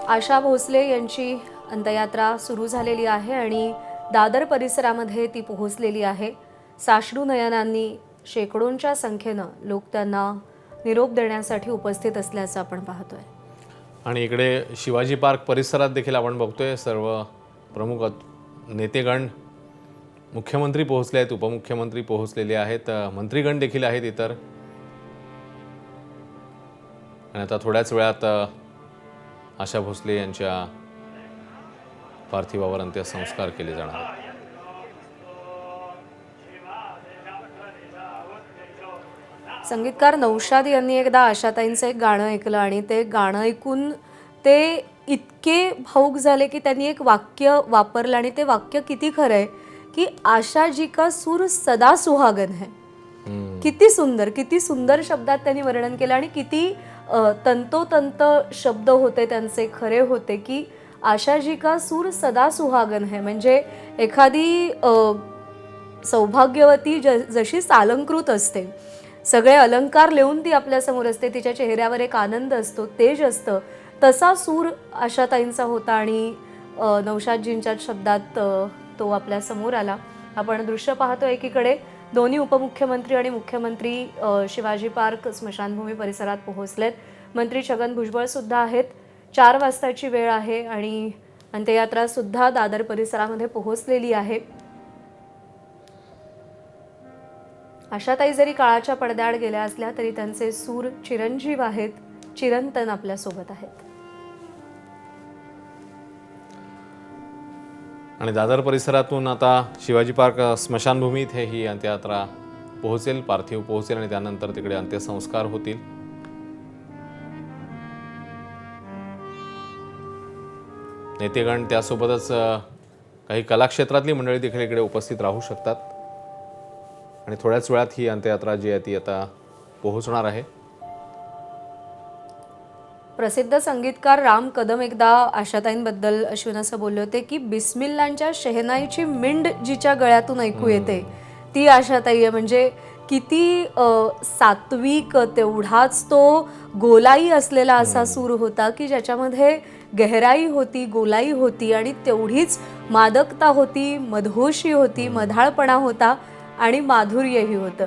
आशा भोसले यांची अंत्ययात्रा सुरू झालेली आहे आणि दादर परिसरामध्ये ती पोहोचलेली आहे। साश्रू नयनांनी शेकडोंच्या संख्येनं लोक त्यांना निरोप देण्यासाठी उपस्थित असल्याचं आपण पाहतोय। आणि इकडे शिवाजी पार्क परिसरात देखील आपण बघतोय सर्व प्रमुख नेतेगण, मुख्यमंत्री पोहोचले आहेत, उपमुख्यमंत्री पोहोचलेले आहेत, मंत्रीगण देखील आहेत इतर। आणि आता थोड्याच वेळात आशा भोसले यांच्या पार्थिवावर अंत्यसंस्कार केले जाणार आहेत। संगीतकार नौशाद यांनी एकदा आशाताईंचं एक गाणं ऐकलं आणि ते गाणं ऐकून ते इतके भावुक झाले की त्यांनी एक वाक्य वापरलं आणि ते वाक्य किती खरं आहे की आशा जी का सूर सदा सुहागन है। किती सुंदर शब्दात त्यांनी वर्णन केलं आणि किती तंतोतंत शब्द होते त्यांचे, खरे होते की आशा जी का सूर सदा सुहागन है। म्हणजे एखादी सौभाग्यवती जशी सालंकृत असते, सगळे अलंकार लेऊन ती आपल्या समोर असते, तिच्या चेहऱ्यावर एक आनंद असतो, तेज असतं, तसा सूर आशाताईंचा होता आणि नौशादजींच्या शब्दात तो आपल्या समोर आला। आपण दृश्य पाहतो, एकीकडे दोन्ही उपमुख्यमंत्री आणि मुख्यमंत्री शिवाजी पार्क स्मशानभूमी परिसरात पोहोचलेत। मंत्री छगन भुजबळ सुद्धा आहेत। 4 वाजताची वेळ आहे आणि अंत्ययात्रा सुद्धा दादर परिसरामध्ये पोहोचलेली आहे। आशाताई जरी काळाच्या पडद्याआड गेल्या असल्या तरी त्यांचे सूर चिरंजीव आहेत, चिरंतन आपल्या सोबत आहेत। आणि दादर परिसरातून आता शिवाजी पार्क स्मशानभूमी इथे ही अंत्ययात्रा पोहोचेल, पार्थिव पोहोचेल आणि त्यानंतर तिकडे अंत्यसंस्कार होतील। नेतेगण त्यासोबतच काही कलाक्षेत्रातली मंडळी देखील इकडे उपस्थित राहू शकतात आणि थोड्याच वेळात ही अंत्ययात्रा जी आहे ती आता पोहोचणार आहे। प्रसिद्ध संगीतकार राम कदम एकदा आशाताईंबद्दल अश्विन असं बोलले होते की बिस्मिल्लांच्या शहनाईची मिंड जिच्या गळ्यातून ऐकू येते ती आशाताई आहे। म्हणजे किती सात्विक, तेवढाच तो गोलाई असलेला असा सूर होता की ज्याच्यामध्ये गहराई होती, गोलाई होती आणि तेवढीच मादकता होती, मधोशी होती, मधाळपणा होता आणि माधुर्यही होतं।